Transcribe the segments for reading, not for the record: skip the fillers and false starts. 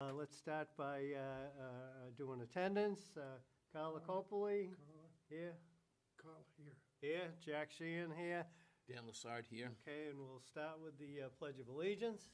Let's start by doing attendance. Carla Copley, here. Carl here. Here. Jack Sheehan here. Dan Lassard here. Okay, and we'll start with the Pledge of Allegiance.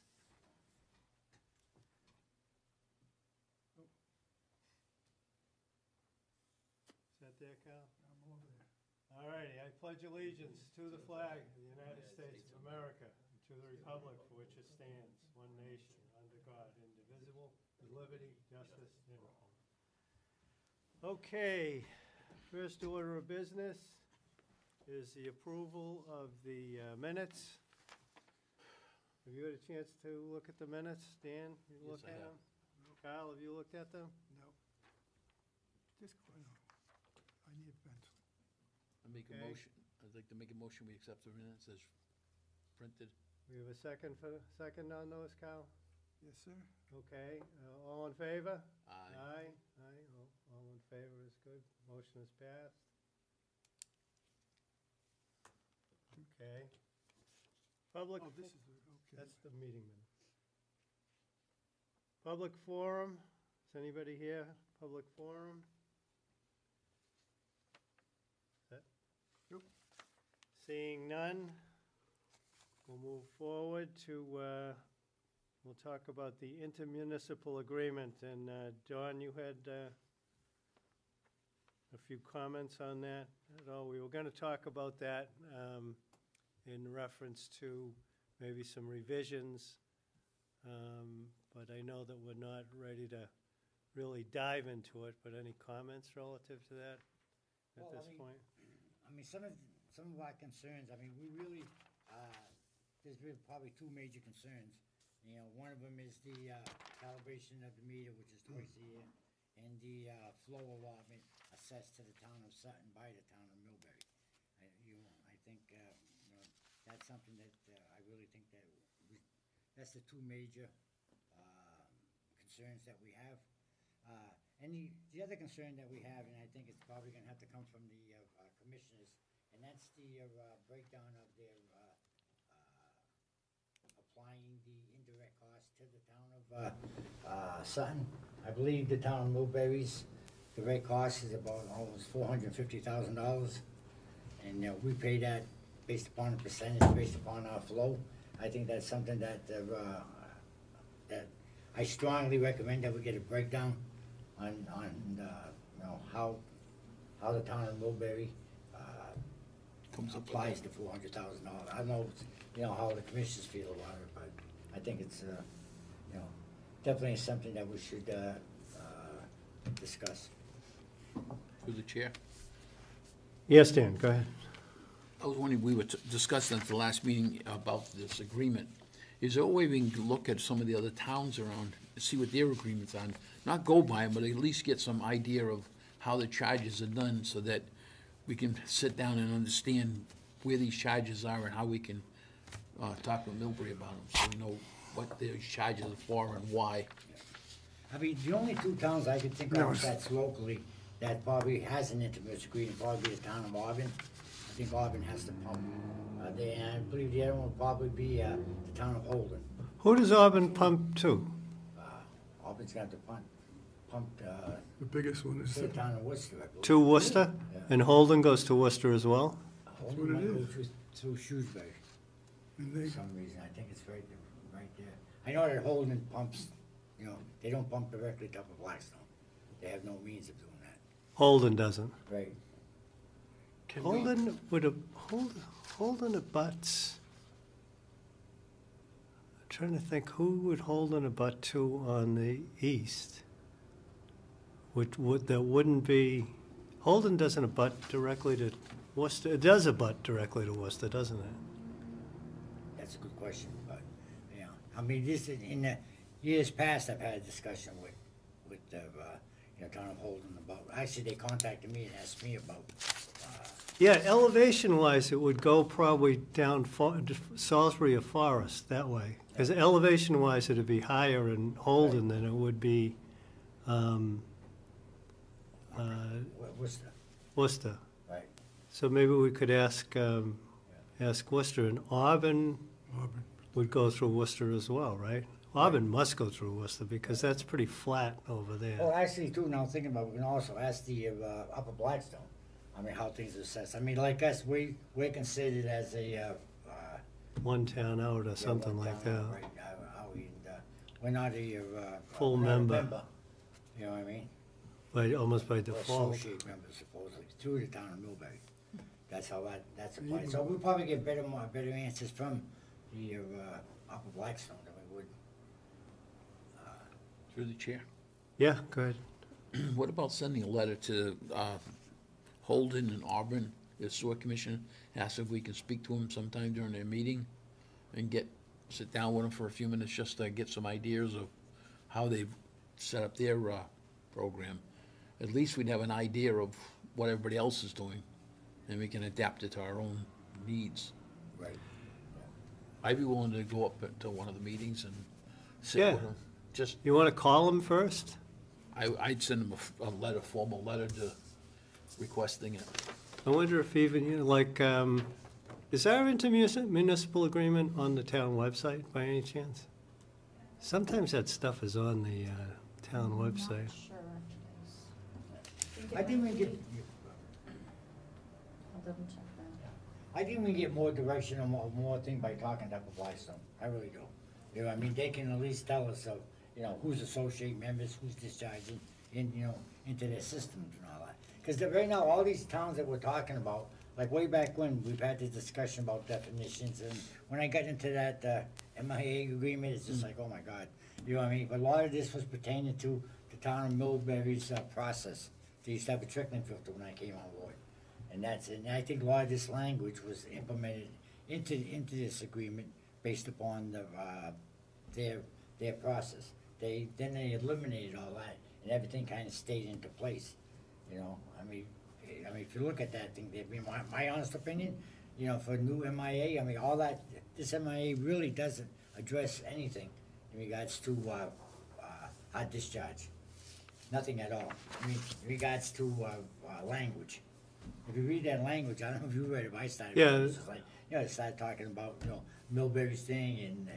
Is that there, Carl? I'm over there. All righty, I pledge allegiance to the flag of the United States of America and to the republic for which it stands, one nation, under God, indivisible, with liberty, justice, and all. Okay, first order of business is the approval of the minutes. Have you had a chance to look at the minutes? Dan, you Yes, looked I at have. them? Kyle, have you looked at them? No. Just, I need a pencil. I make a Okay. motion, I'd like to make a motion, we accept the minutes as printed. We have a second on those, Kyle? Yes, sir. Okay, all in favor? Aye. Aye, aye, all in favor is good. Motion is passed. Okay. Public, Oh, this is, okay. that's the meeting minutes. Public forum, is anybody here? Public forum? Nope. Seeing none, we'll move forward to, we'll talk about the intermunicipal agreement. And Dawn, you had a few comments on that at all? We were going to talk about that in reference to maybe some revisions, but I know that we're not ready to really dive into it. But any comments relative to that at this point? I mean, some of our concerns, I mean, we really, there's really probably two major concerns. You know, one of them is the calibration of the meter, which is twice a year, and the flow allotment assessed to the town of Sutton by the town of Millbury. I think, that's something that I really think that that's the two major concerns that we have. And the other concern that we have, and I think it's probably gonna have to come from the commissioners, and that's the breakdown of their applying the indirect cost to the town of Sutton. I believe the town of Millbury's direct cost is about almost $450,000, and we pay that based upon the percentage, based upon our flow. I think that's something that that I strongly recommend that we get a breakdown on how the town of Millbury applies the $400,000. I don't know, how the commissioners feel about it, but I think it's, definitely something that we should discuss. Through the chair. Yes, Dan, go ahead. I was wondering, we were discussing at the last meeting about this agreement. Is there a way we can look at some of the other towns around, see what their agreements are? Not go by them, but at least get some idea of how the charges are done so that we can sit down and understand where these charges are and how we can talk with Millbury about them, so we know what their charges are for and why. I mean, the only two towns I could think of that's locally that probably has an intermunicipal agreement, probably the town of Auburn. I think Auburn has to pump. And I believe the other one would probably be the town of Holden. Who does Auburn pump to? Auburn's got to pump The biggest one is to the town of Worcester, I believe. To Worcester? Yeah. And Holden goes to Worcester as well? Holden what it might go is. through Shrewsbury and for they, some reason. I think it's right there. I know that Holden pumps, they don't pump directly to Upper Blackstone. They have no means of doing that. Holden doesn't. Right. Holden abuts. I'm trying to think, who would Holden abut to on the east? That wouldn't be, Holden doesn't abut directly to Worcester. It does abut directly to Worcester, doesn't it? That's a good question, but, I mean, this is, in the years past, I've had a discussion with the, town of Holden about, actually, they contacted me and asked me about, Yeah, elevation-wise, it would go probably down Salisbury or Forest that way. Because elevation-wise, it'd be higher in Holden than it would be Worcester, Worcester. right? So maybe we could ask Worcester, and Auburn Auburn. would go through Worcester as well, right? Auburn must go through Worcester, because that's pretty flat over there. Well, actually, too, now thinking about, it, we can also ask the, Upper Blackstone, I mean, how things are assessed. I mean, like us, we're considered as a, One town out or yeah, something one like town, that. right, we're not a, Full we're not a member. You know what I mean? Almost by We're default. associate members supposedly, through the town of Millbury. That's how that's applied. So we'll probably get better answers from the, Upper Blackstone than we would. Through the chair. Yeah, go ahead. What about sending a letter to Holden and Auburn, the sewer commission, ask if we can speak to them sometime during their meeting and sit down with them for a few minutes just to get some ideas of how they've set up their program. At least we'd have an idea of what everybody else is doing, and we can adapt it to our own needs. Right. I'd be willing to go up to one of the meetings and sit Yeah. with them. Just, You want to call them first? I'd send them a letter, formal letter requesting it. I wonder if even, is our intermunicipal agreement on the town website by any chance? Sometimes that stuff is on the town website. I think we get, I'll double check that. I think we get more direction and more thing by talking to Upper Blackstone. I really do. You know, I mean, they can at least tell us of, who's associate members, who's discharging into their systems and all that. Because right now, all these towns that we're talking about, like way back when, we've had this discussion about definitions, and when I got into that, MIA agreement, it's just like, oh my God. You know what I mean? But a lot of this was pertaining to the town of Millbury's, process. They used to have a trickling filter when I came on board. And I think a lot of this language was implemented into this agreement based upon their process. Then they eliminated all that, and everything kind of stayed into place, I mean, if you look at that thing, my honest opinion, for new MIA, I mean, all that, this MIA really doesn't address anything in regards to, hot discharge. Nothing at all. I mean, in regards to, language. If you read that language, I don't know if you read it, but I started. Yeah. reading it, it's just like, they started talking about, Millbury's thing and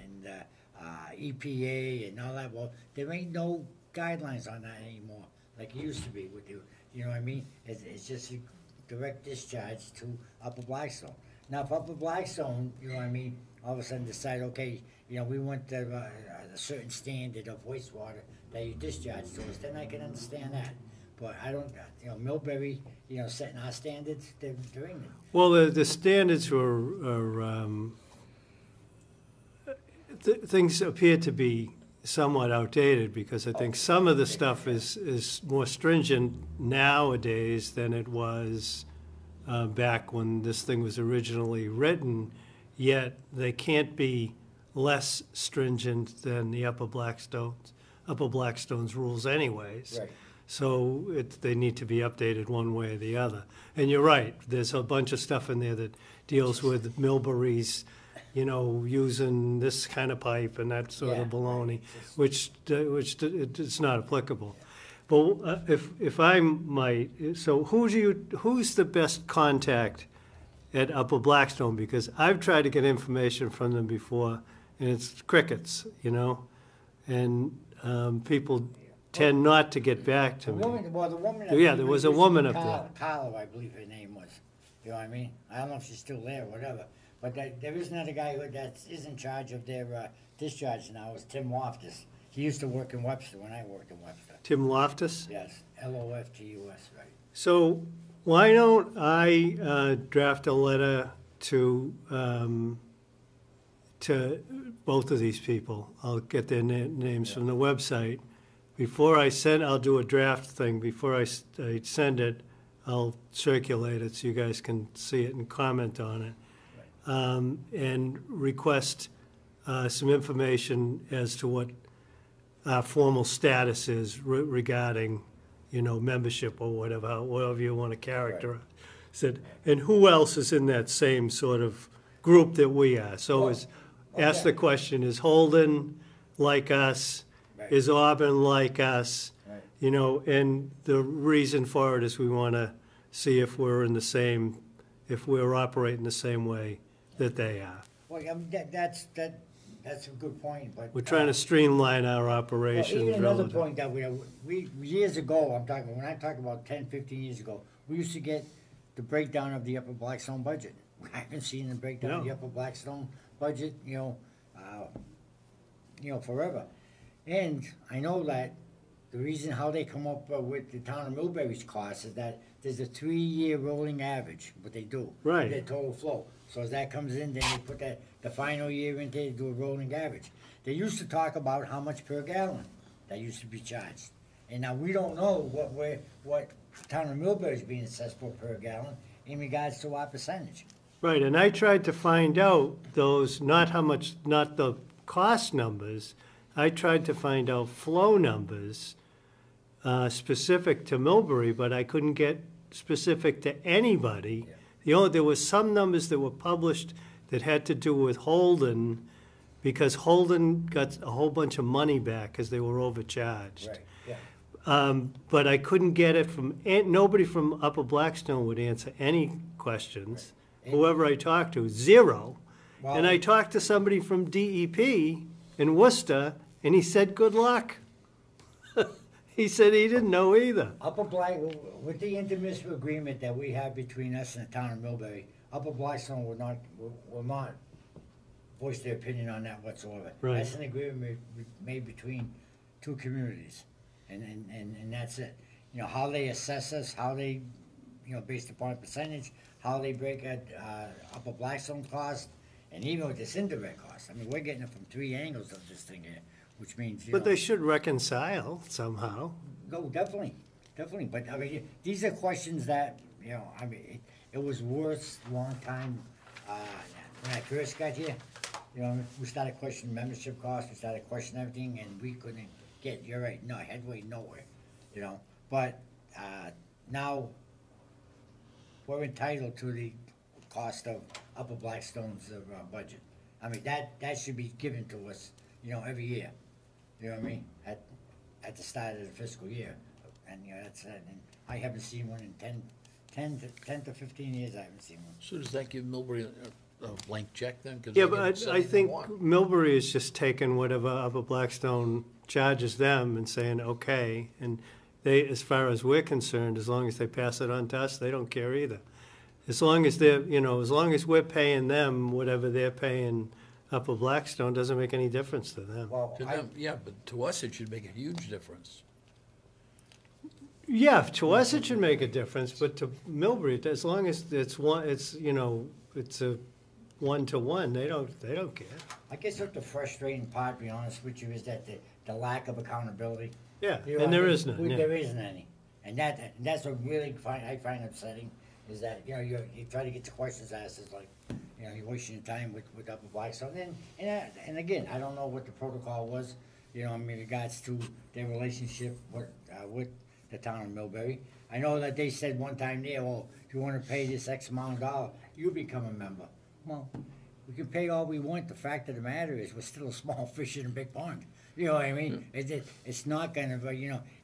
EPA and all that. Well, there ain't no guidelines on that anymore, like it used to be with you know what I mean? It's just a direct discharge to Upper Blackstone. Now, if Upper Blackstone, you know what I mean, all of a sudden decide, okay, we want a certain standard of wastewater that you discharge to us, then I can understand that. But I don't, Millbury, setting our standards, they're doing it. Well, the standards are things appear to be somewhat outdated, because I think some of the stuff is more stringent nowadays than it was back when this thing was originally written, yet they can't be less stringent than the Upper Blackstone's rules anyways. Right. So they need to be updated one way or the other. And you're right, there's a bunch of stuff in there that deals with Millbury's, using this kind of pipe and that sort Yeah, of baloney, right. which it's not applicable. But if I might, so who's the best contact at Upper Blackstone? Because I've tried to get information from them before, and it's crickets, and people tend not to get back to me. The woman. Yeah, there was a woman up there. Carla, I believe her name was. You know what I mean? I don't know if she's still there or whatever. But there is another guy that is in charge of their discharge now, is Tim Loftus. He used to work in Webster when I worked in Webster. Tim Loftus? Yes, Loftus, right. So why don't I draft a letter to both of these people? I'll get their names from the website. Before I send, I'll do a draft thing. Before I send it, I'll circulate it so you guys can see it and comment on it. And request some information as to what our formal status is regarding, membership or whatever you want to characterize it. And who else is in that same sort of group that we are? So ask the question, is Holden like us? Right. Is Auburn like us? Right. And the reason for it is we want to see if we're if we're operating the same way that they are. Well, I mean, that's that's a good point, but. We're trying to streamline our Well, operations. even another relative- point that we, years ago, when I talk about 10, 15 years ago, we used to get the breakdown of the Upper Blackstone budget. I haven't seen the breakdown of the No. Upper Blackstone budget, forever. And I know that the reason how they come up with the town of Millbury's cost is that there's a 3-year rolling average, what they do. Right. Their total flow. So as that comes in, then they put the final year in there to do a rolling average. They used to talk about how much per gallon that used to be charged. And now we don't know what town of Millbury is being assessed for per gallon in regards to our percentage. Right, and I tried to find out those, not the cost numbers, I tried to find out flow numbers specific to Millbury, but I couldn't get specific to anybody. There was some numbers that were published that had to do with Holden, because Holden got a whole bunch of money back because they were overcharged. Right, yeah. But I couldn't get it from, nobody from Upper Blackstone would answer any questions. Right. Whoever I talked to, zero. And Well- I talked to somebody from DEP in Worcester, and he said, good luck. He said he didn't know either. With the intermunicipal agreement that we have between us and the town of Millbury, Upper Blackstone will not voice their opinion on that whatsoever. Right. That's an agreement made between two communities, and that's it. How they assess us, how they, based upon percentage, how they break out, Upper Blackstone cost, and even with this indirect cost. I mean, we're getting it from 3 angles of this thing here, which means, But they should reconcile somehow. No, definitely, but I mean, these are questions that, it was worse a long time, when I first got here. We started questioning membership costs, we started questioning everything, and we couldn't get, you're right, no, headway nowhere, But, now, we're entitled to the cost of Upper Blackstone's, budget. I mean, that should be given to us, every year. You know what I mean? At the start of the fiscal year. And, that's it. And I haven't seen one in 10 to 15 years, I haven't seen one. So does that give Millbury a blank check then? 'Cause Yeah, they can but say I anything think they want. Millbury is just taking whatever Upper Blackstone charges them and saying, okay. And they, as far as we're concerned, as long as they pass it on to us, they don't care either. As long as they're, as long as we're paying them whatever they're paying Upper Blackstone, doesn't make any difference to them. Well, To them, yeah, but to us, it should make a huge difference. Yeah, to us it should make a difference, but to Millbury, as long as it's one, it's a 1-to-1, they don't care. I guess what the frustrating part, to be honest with you, is that the lack of accountability. Yeah, You know, and I there mean, is none, yeah. There isn't any. And that's what really I find upsetting, is that, you try to get the questions asked, it's like, you're wasting your time with Upper Blackstone. And again, I don't know what the protocol was, in regards to their relationship with the town of Millbury. I know that they said one time there, well, if you wanna pay this X amount of dollars, you become a member. Well, we can pay all we want, the fact of the matter is, we're still a small fish in a big pond. You know what I mean? It's not gonna,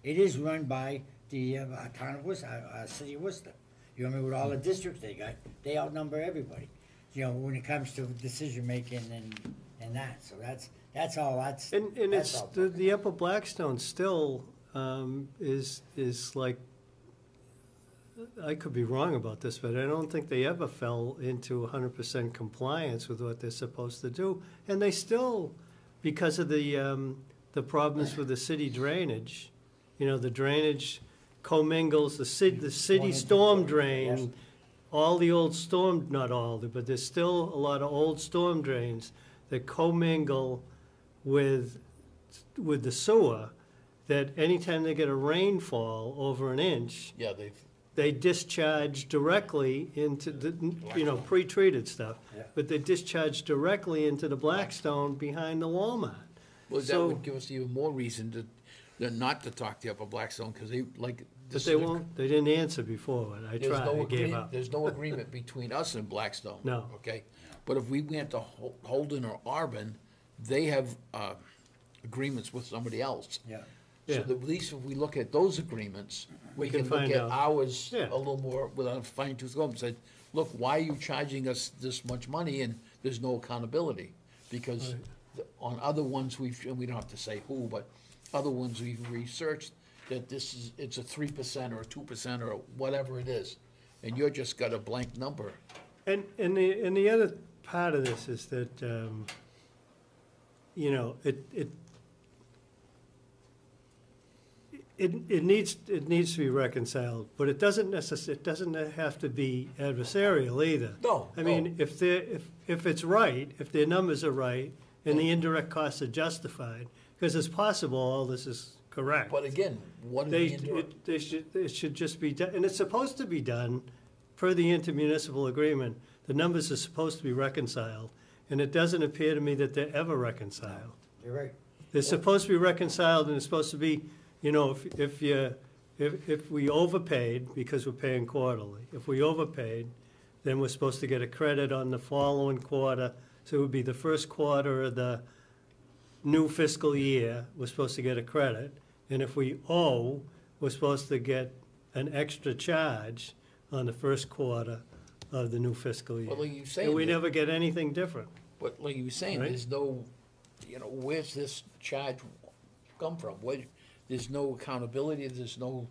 it is run by the town of Worcester, city of Worcester. You know what I mean, with all the districts they got, they outnumber everybody, when it comes to decision-making and that, so that's all, And that's it's, all. the Upper Blackstone still is like, I could be wrong about this, but I don't think they ever fell into 100% compliance with what they're supposed to do. And they still, because of the problems with the city drainage, the drainage commingles, the city storm drain, Yes. all the old storm, not all, but there's still a lot of old storm drains that commingle with the sewer, that anytime they get a rainfall over an inch, Yeah, they discharge directly into the, pre-treated stuff. Yeah. But they discharge directly into the Blackstone behind the Walmart. well, that So- would give us even more reason than not to talk to Upper Blackstone, because they, like. But this they is a- won't, they didn't answer before, but I There's tried, no I gave agree- up. There's no agreement between us and Blackstone. No. Okay? But if we went to Holden or Arbin, they have agreements with somebody else. Yeah. So Yeah. that at least if we look at those agreements, we can can look find at out. ours Yeah. a little more without a fine tooth comb and say, look, why are you charging us this much money and there's no accountability? Because on other ones we don't have to say who, but other ones we've researched, that it's a 3% or a 2% or whatever it is, and you're just got a blank number. And the other part of this is that, you know, it needs to be reconciled, but it doesn't have to be adversarial either. No, I mean, if it's right, if their numbers are right, and the indirect costs are justified, because it's possible all this is correct. But again, what are the indirect? It should just be done, and it's supposed to be done per the intermunicipal agreement. The numbers are supposed to be reconciled, and it doesn't appear to me that they're ever reconciled. You're right. They're supposed to be reconciled, and it's supposed to be, you know, if we overpaid, because we're paying quarterly, if we overpaid, then we're supposed to get a credit on the following quarter, so it would be the first quarter of the new fiscal year, we're supposed to get a credit, and if we owe, we're supposed to get an extra charge on the first quarter of the new fiscal year. Well, like you say, And we never get anything different. but like you were saying, Right. there's no, you know, where's this charge come from? There's no accountability, there's no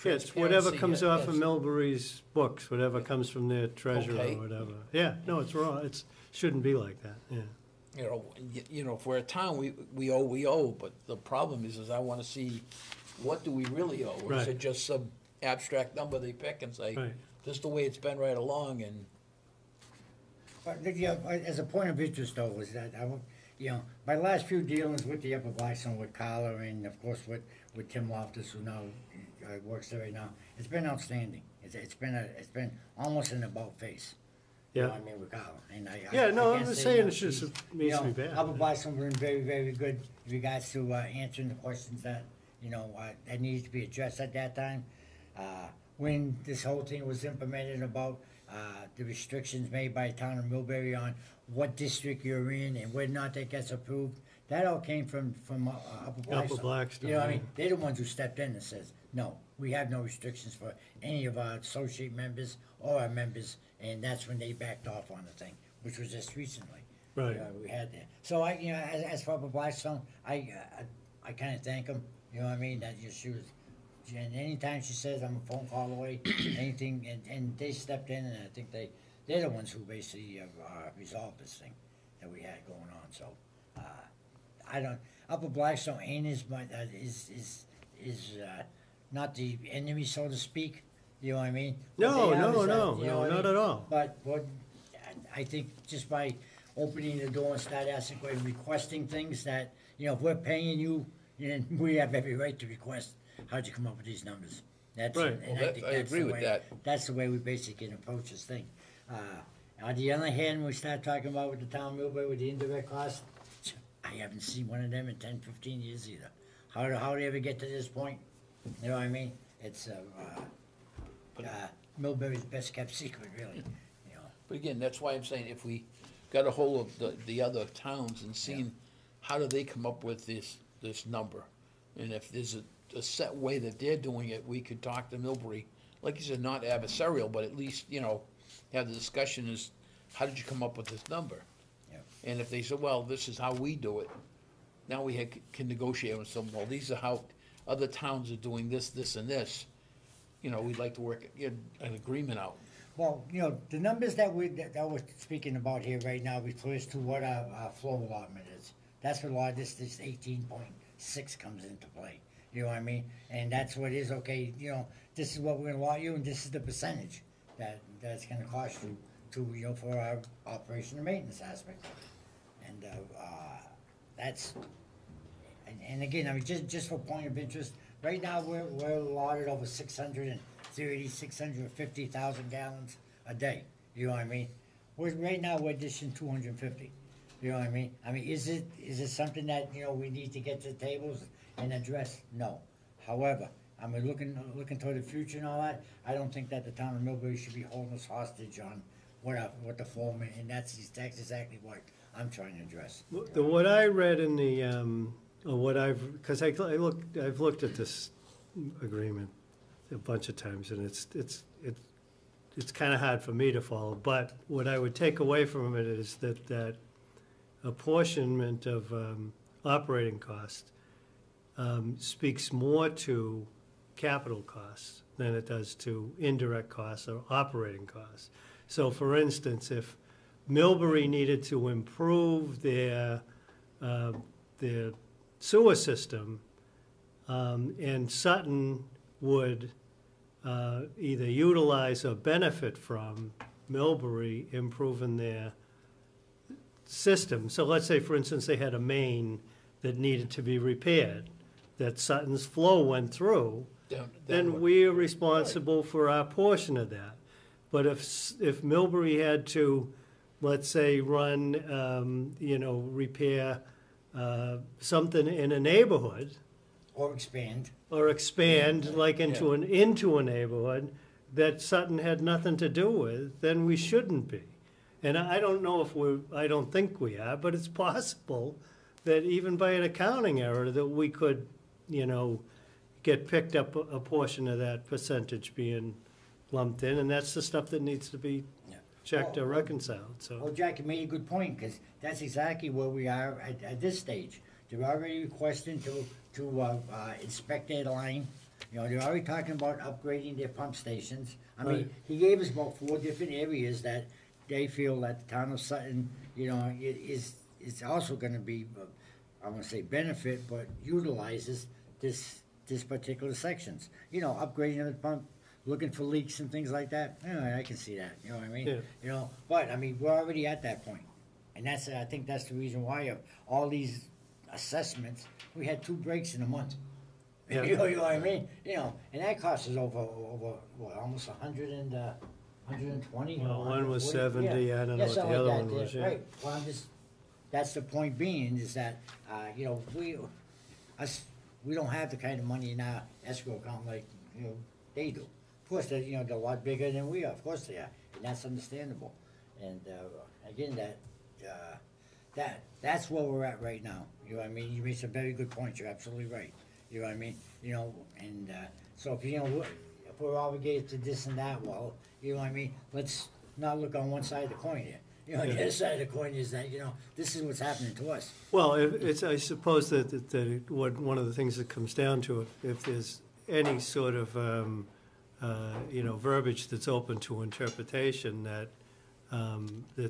Yeah, it's transparency. whatever comes off of Yes. Millbury's books, whatever comes from their treasurer Okay. or whatever. Yeah, no, it's wrong, shouldn't be like that, yeah. You know, if we're a town, we owe, but the problem is I wanna see, what do we really owe? Or is Right. it just some abstract number they pick and say, Right. this is the way it's been right along, and, But, yeah, as a point of interest though, is that you know, my last few dealings with the Upper Blackstone, with Carla, and of course with Tim Loftus, who now works there right now, it's been outstanding. It's been almost an about face. You know Yeah. what I mean, with Carla, and I. Yeah, no, I'm can't just say saying enough. it's just, She's, it needs to be bad. Upper Blackstone been very, very good in regards to answering the questions that, you know, that needed to be addressed at that time. When this whole thing was implemented about the restrictions made by the town of Millbury on what district you're in and whether or not that gets approved, that all came from Upper Blackstone. Blackstone, You know what I yeah. mean? They're the ones who stepped in and says, no, we have no restrictions for any of our associate members or our members, and that's when they backed off on the thing, which was just recently. Right. We had that. So I, you know, as for Upper Blackstone, I kind of thank them, you know what I mean, that she was, and anytime she says I'm a phone call away, anything, and they stepped in, and I think they're the ones who basically resolved this thing that we had going on, so, I don't, Upper Blackstone ain't is not the enemy, so to speak, you know what I mean? What No, they have no, is that, no, you know no, what I not mean? at all. But what, I think just by opening the door and start asking, requesting things that, you know, if we're paying you, then we have every right to request, how'd you come up with these numbers? That's, Right. and Well, think I that's agree the with way- that. That's the way we basically can approach this thing. On the other hand, when we start talking about with the town of Millbury with the indirect cost, I haven't seen one of them in 10, 15 years either. How do they ever get to this point? You know what I mean? It's, Millbury's best kept secret, really, you know. but again, that's why I'm saying, if we got a hold of the other towns and seen, how do they come up with this number? And if there's a set way that they're doing it, we could talk to Millbury, like you said, not adversarial, but at least, you know, have the discussion is, how did you come up with this number? Yeah. And if they say, well, this is how we do it, now we can negotiate with them, well, these are how other towns are doing this, this, and this. You know, we'd like to get an agreement out. Well, you know, the numbers that we're speaking about here right now refers to what our flow allotment is. That's what a lot of this 18.6 comes into play. You know what I mean? And that's what is, okay, you know, this is what we're gonna allot you, and this is the percentage that's gonna cost you to, you know, for our operation and maintenance aspect of it. And, that's, and again, I mean, just for point of interest, right now, we're allotted over 650,000 gallons a day, you know what I mean? Right now, we're dishing 250, you know what I mean? I mean, is it something that, you know, we need to get to the tables and address? No. However, I mean, looking toward the future and all that, I don't think that the town of Millbury should be holding us hostage on what the flow, and that's exactly what I'm trying to address. What I read in the, or what because I've looked at this agreement a bunch of times, and it's kind of hard for me to follow, but what I would take away from it is that apportionment of operating costs speaks more to capital costs than it does to indirect costs or operating costs. So for instance, if Millbury needed to improve their sewer system, and Sutton would either utilize or benefit from Millbury improving their system. So let's say, for instance, they had a main that needed to be repaired, that Sutton's flow went through, then we are responsible for our portion of that. But if Millbury had to, let's say, run, repair something in a neighborhood, Or expand. like into a neighborhood that Sutton had nothing to do with, then we shouldn't be. And I don't know if I don't think we are, but it's possible that even by an accounting error that we could, get picked up a portion of that percentage being lumped in, and that's the stuff that needs to be checked or reconciled, so. Well, Jack, you made a good point, because that's exactly where we are at this stage. They're already requesting to inspect their line. They're already talking about upgrading their pump stations. I mean, Right. he gave us about 4 different areas that they feel that the town of Sutton, is also gonna be, I won't say benefit, but utilizes this particular sections. Upgrading the pump, looking for leaks and things like that. I can see that, you know what I mean? Yeah. But, I mean, we're already at that point. And I think that's the reason why of all these assessments, we had 2 breaks in a month. Yeah. You know what I mean? And that cost us over what, almost 120? Well, one was 140? 70, I don't know what something the other like one that, was, yeah. Right, well, that's the point being, is that, we don't have the kind of money in our escrow account like, they do. Of course, they're a lot bigger than we are, of course they are, and that's understandable. And, again, that's where we're at right now, you know what I mean? You made some very good points, you're absolutely right, you know what I mean? And, so if, if we're obligated to this and that, well, you know what I mean? Let's not look on one side of the coin here. The other side of the coin is that, this is what's happening to us. Well, I suppose that one of the things that comes down to it, if there's any sort of, verbiage that's open to interpretation, that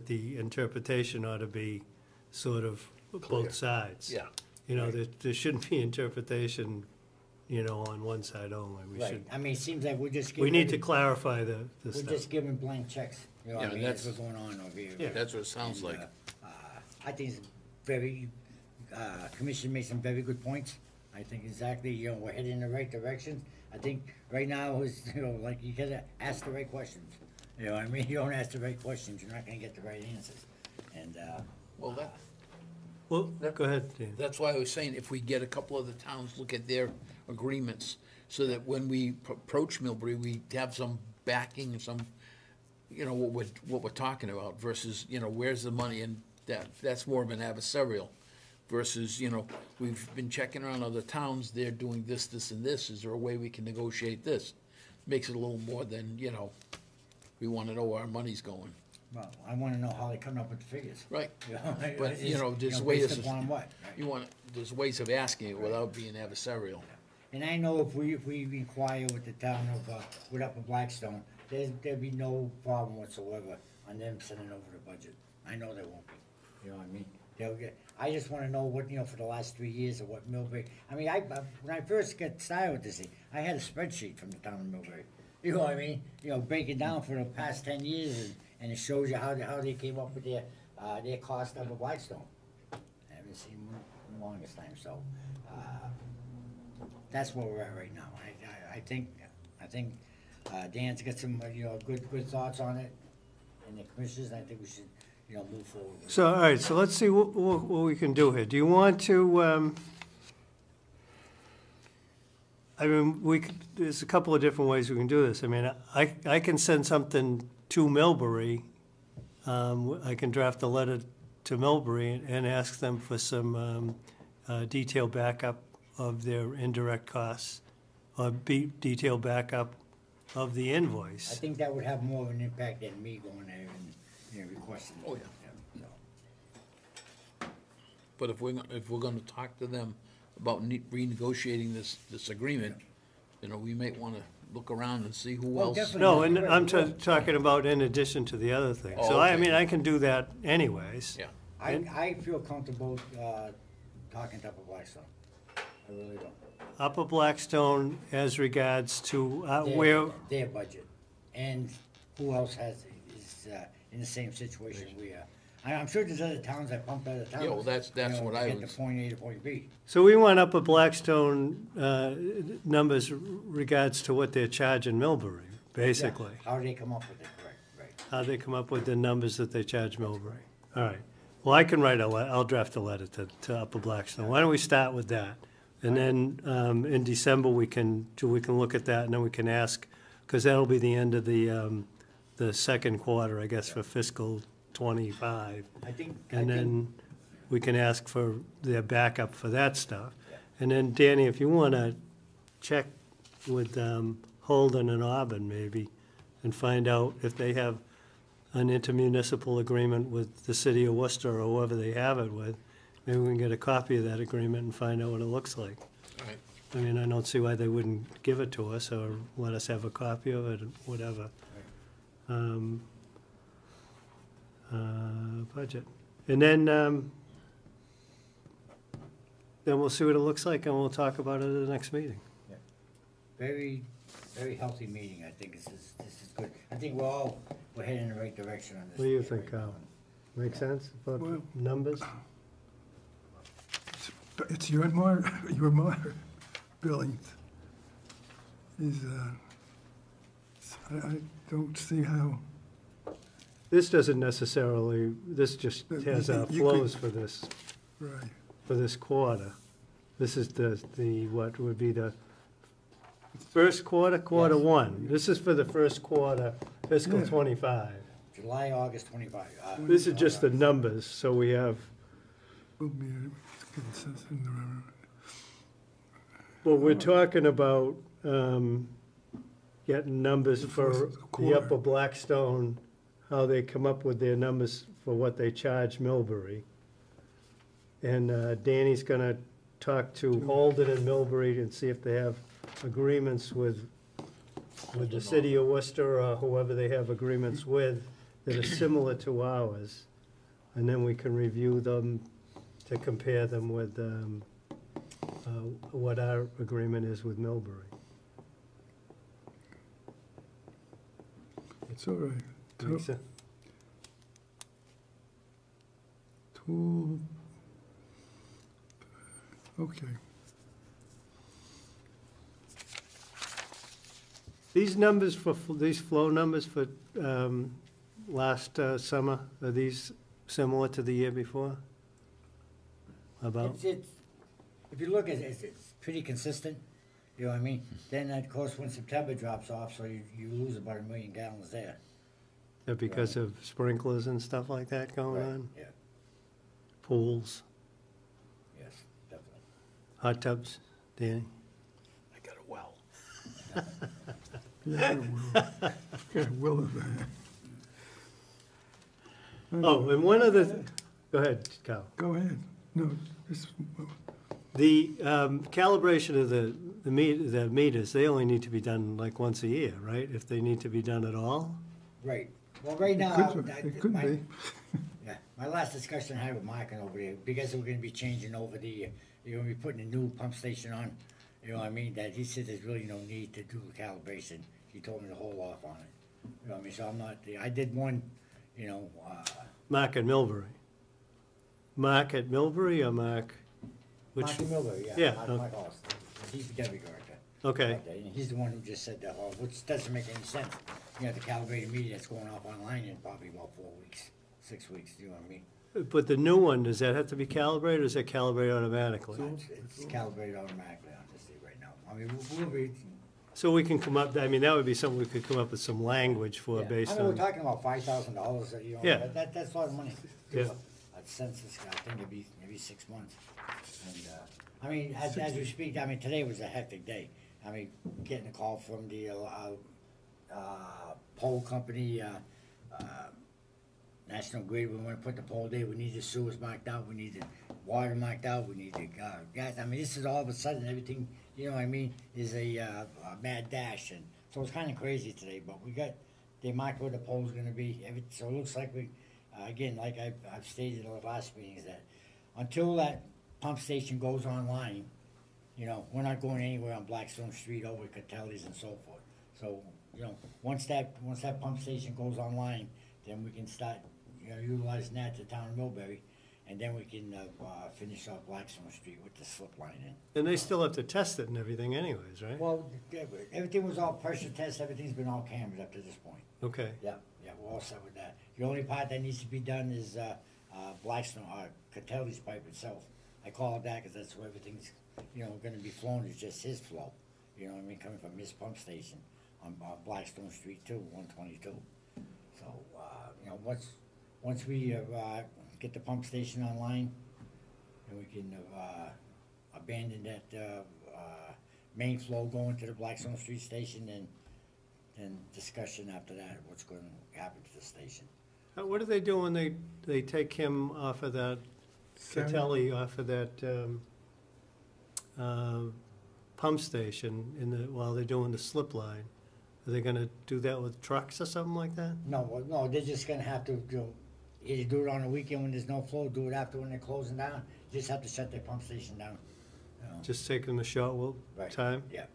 the interpretation ought to be sort of Clear. both sides. Yeah. There shouldn't be interpretation, on one side only. We Right, should, I mean, it seems like we're just we giving. need to clarify the We're stuff. just giving blank checks, Yeah, what I mean, that's- that's what's going on over here. Yeah. That's what it sounds And, like. I think it's very, Commission made some very good points. I think exactly, we're heading in the right direction. I think right now is, like, you gotta ask the right questions. You know what I mean? You don't ask the right questions, you're not gonna get the right answers. And, Well, Well, go ahead, Dan. that's why I was saying, if we get a couple of the towns, look at their agreements, so that when we approach Millbury, we have some backing, some, what we're talking about, versus, where's the money, and that's more of an adversarial, versus, we've been checking around other towns, they're doing this, this, and this, is there a way we can negotiate this? Makes it a little more than, we wanna know where our money's going. well, I wanna know how they come up with the figures. Right. But, It's, there's ways based upon what, right? there's ways of asking it without being adversarial. And I know if we inquire with the town of, with Upper Blackstone, there'd be no problem whatsoever on them sending over the budget. I know there won't be, you know what I mean? I just wanna know what, for the last 3 years of what Millbury, I mean, when I first got started with this thing, I had a spreadsheet from the town of Millbury. You know what I mean? Break it down for the past 10 years, and it shows you how they came up with their cost of a Blackstone. I haven't seen one in the longest time, so, that's where we're at right now. I think Dan's got some, good thoughts on it, and the commissioners, and I think we should, move forward. with it. So, all right, so let's see what we can do here. Do you want to, there's a couple of different ways we can do this. I mean, I can send something to Millbury. I can draft a letter to Millbury and ask them for some detailed backup of their indirect costs, or detailed backup of the I invoice. think that would have more of an impact than me going there and, requesting. Oh, it, so. But if we're gonna talk to them about renegotiating this agreement, you know, we might wanna look around and see who Oh, else. definitely. No, and I'm talking about in addition to the other thing. Oh, So I okay. mean, I can do that anyways. Yeah, I feel comfortable, talking to Upper Blackstone. I really don't. Upper Blackstone as regards to Their- where, Their budget, and who else is in the same situation we are. I'm sure there's other towns that pump other towns. Yeah, well, that's you know, what to I get was- to point A to point B. so we want Upper Blackstone numbers regards to what they're charging Millbury, basically. Yeah, how do they come up with it, correct, right. How they come up with the numbers that they charge Millbury. All right. Well, I can write I'll draft a letter to Upper Blackstone. Why don't we start with that? And then in December, we can look at that, and then we can ask, because that'll be the end of the second quarter, I guess, for fiscal '25. I think. And then we can ask for their backup for that stuff. And then, Danny, if you want to check with Holden and Auburn maybe, and find out if they have an intermunicipal agreement with the city of Worcester or whoever they have it with, maybe we can get a copy of that agreement and find out what it looks like. all right. I mean, I don't see why they wouldn't give it to us or let us have a copy of it, whatever. Budget. And then we'll see what it looks like and we'll talk about it at the next meeting. Very, very healthy meeting, I think this is good. I think we're heading in the right direction on this. What do you right think, now. Kyle? Make sense about Well- numbers? It's your billing is, I don't see how, This doesn't necessarily, this just has You could- flows for this, right. for this quarter. This is the, what would be the first quarter, quarter Yes. one. This is for the first quarter fiscal Yeah. '25. July, August 25. This is just the numbers, so we have, Will be a consensus in well, we're talking about getting numbers for the Quarter. Upper Blackstone, how they come up with their numbers for what they charge Millbury. And Danny's gonna talk to Holden and Millbury and see if they have agreements with the city of Worcester or whoever they have agreements with that are similar to ours. And then we can review them to compare them with what our agreement is with Millbury. It's all right. Make sense? Okay. These numbers these flow numbers for last summer, are these similar to the year before? About, It's, if you look at it, it's pretty consistent, you know what I mean? Then, of course, when September drops off, so you lose about 1 million gallons there. because of sprinklers and stuff like that going Right, on? Yeah, Pools, yes, definitely. hot tubs, Danny? I got a well. Yeah, will. Oh, and one other, go ahead, Kyle. Go ahead. No, just, The calibration of the meters, they only need to be done like once a year, right? If they need to be done at all? Right, well, right now, it could be. Yeah, my last discussion I had with Mark and over there, because we're gonna be changing over you're gonna be putting a new pump station on, you know what I mean, that he said there's really no need to do the calibration. He told me to hold off on it, you know what I mean, so I'm not, I did one, you know, Mark at Millbury. Mark at Millbury or Mark? Which, Mark Miller, yeah. Yeah, Mark okay. Ross, he's the deputy director. okay, And he's the one who just said that, which doesn't make any sense. You have to calibrate a meter that's going off online in probably about 4 weeks, 6 weeks, you know what I mean? but the new one, does that have to be calibrated or is that calibrated automatically? It's calibrated automatically, I'll just say right now. I mean, we'll be. So we can come up, I mean, that would be something we could come up with some language for Yeah. based I mean, we're on, talking about $5,000, you know, Yeah. that's a lot of money. Yeah. A census, I think it'd be maybe 6 months. And, I mean, as we speak, I mean, today was a hectic day. I mean, getting a call from the, pole company, National Grid, we wanna put the pole there, we need the sewers marked out, we need to water marked out, we need the, gas, I mean, this is all of a sudden, everything, you know what I mean, is a mad dash, and so it's kinda crazy today, but they marked where the pole's gonna be, so it looks like we, again, like I've stated in the last meetings, that until that pump station goes online, you know, we're not going anywhere on Blackstone Street over Catelli's and so forth. So, you know, once that pump station goes online, then we can start, you know, utilizing that to town of Millbury, and then we can, finish off Blackstone Street with the slip line in. And they still have to test it and everything anyways, right? Well, everything was all pressure test, everything's been all cambered up to this point. Okay, Yeah, we're all set with that. The only part that needs to be done is, Blackstone, Catelli's pipe itself. I call it that because that's where everything's, you know, gonna be flowing, it's just his flow. You know what I mean, coming from his pump station on, Blackstone Street too, 122. So, you know, once we, get the pump station online, and we can, abandon that, main flow going to the Blackstone Street station, and discussion after that, what's gonna happen to the station. what do they do when they take him off of that, Catelli off of that, pump station while they're doing the slip line? Are they gonna do that with trucks or something like that? No, they're just gonna have to either do it on the weekend when there's no flow, do it after when they're closing down, just have to shut their pump station down. You know. Just take them a short Right. time? Yeah.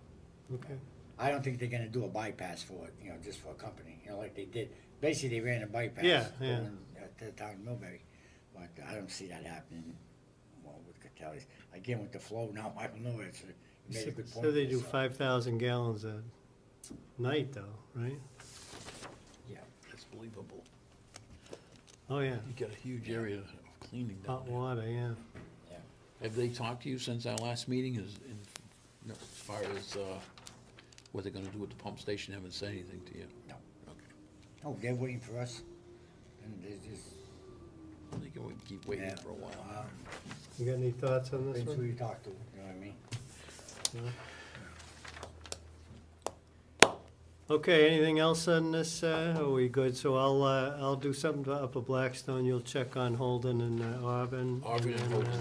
Okay. I don't think they're gonna do a bypass for it, you know, just for a company, you know, like they did. Basically, they ran a bypass. Yeah. Going, to the town of Millbury, but I don't see that happening, well, with Catelli's. Again, with the flow now, I don't know, you made a good point. So they there, do 5,000 gallons a night though, right? Yeah, That's believable. Oh, yeah, You got a huge area of cleaning down hot there. water, yeah. yeah. Have they talked to you since our last meeting, as far as, what they're gonna do with the pump station? Haven't said anything to you? No. Okay. Oh, they're waiting for us, and there's just, They can keep waiting yeah. for a while. You got any thoughts on this Depends who one? you talk to, you know what I mean? Okay, anything else on this? Are we good? So I'll do something to Upper Blackstone. You'll check on Holden and Auburn. Auburn and then, Holden.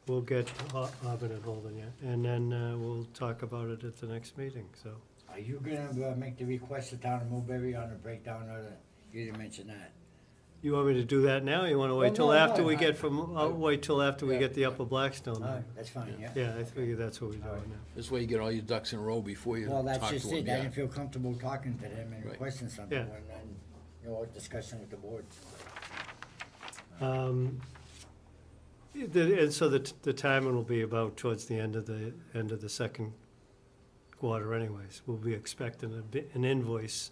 We'll get Auburn and Holden, yeah. And then we'll talk about it at the next meeting, so. Are you gonna make the request to town of Millbury on the breakdown of the, you didn't mention that? You want me to do that now? You wanna wait Well, till no, after no, we I- get I'll wait till after we Yeah. get the Upper Blackstone All then. right, that's fine, yeah. Yeah, I figure that's what we're All right. doing now. This way you get all your ducks in a row before you Well, talk that's to just them. it, I didn't feel comfortable talking to them and Right. requesting something, Yeah. and then, you know, discussing with the board. And so the timing will be about towards the end of the second quarter anyways. We'll be expecting an invoice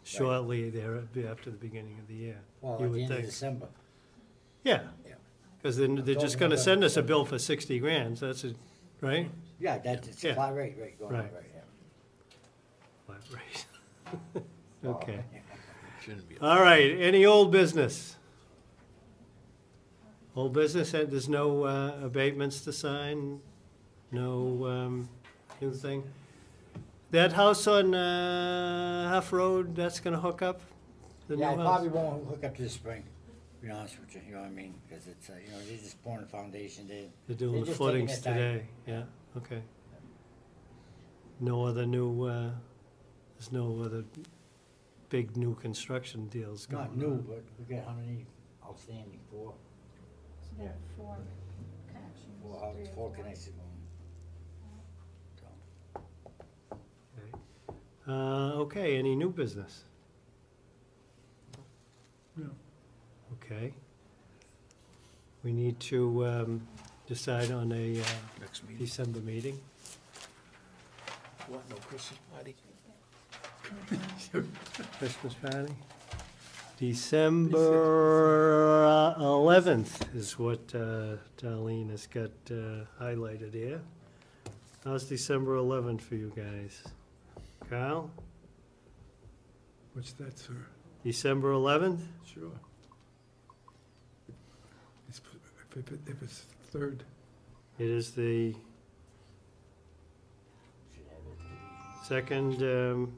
shortly there after the beginning of the year. Well, You at would the end of think. December, Yeah, yeah. because then they're just gonna send us a bill for 60 grand, so that's it, right? Yeah, that's, it's Yeah. flat rate, going Right. up, right, yeah. Flat rate. Oh, Okay. yeah. Shouldn't be. All right, any old business? Old business, there's no abatements to sign, no new thing? That house on Huff Road, that's gonna hook up? The new Yeah, I house? probably won't hook up to the spring, to be honest with you, you know what I mean, cause it's, you know, they're just pouring the foundation, They're doing they're the just taking footings their time. today, yeah, okay. No other new, there's no other big new construction deals going on? Not new, but we got how many outstanding, four So there are four connections. three or four connected. Okay, any new business? No. Okay. We need to decide on a Next meeting. December meeting. What, no Christmas party? Christmas party? December 11th is what Darlene has got highlighted here. How's December 11th for you guys? Kyle, What's that, sir? December 11th? Sure. If it's third, It is the second third.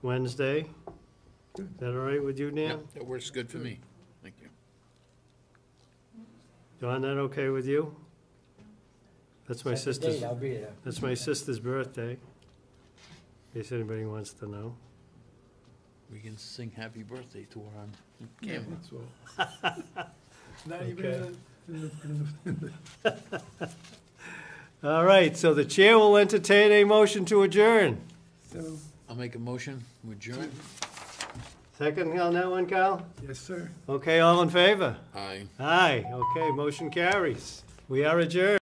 Wednesday. Is that all right with you, Yeah, Dan? that works good for me. Thank you. John, that okay with you? That's my Set the sister's, date, I'll be there. that's my sister's birthday, in case anybody wants to know. We can sing happy birthday to her on Yeah, camera. that's all. Not even Okay. in the, All right, so the chair will entertain a motion to adjourn. so, I'll make a motion, we adjourn. Second on that one, Kyle? yes, sir. Okay, all in favor? Aye. Aye, okay, motion carries. We are adjourned.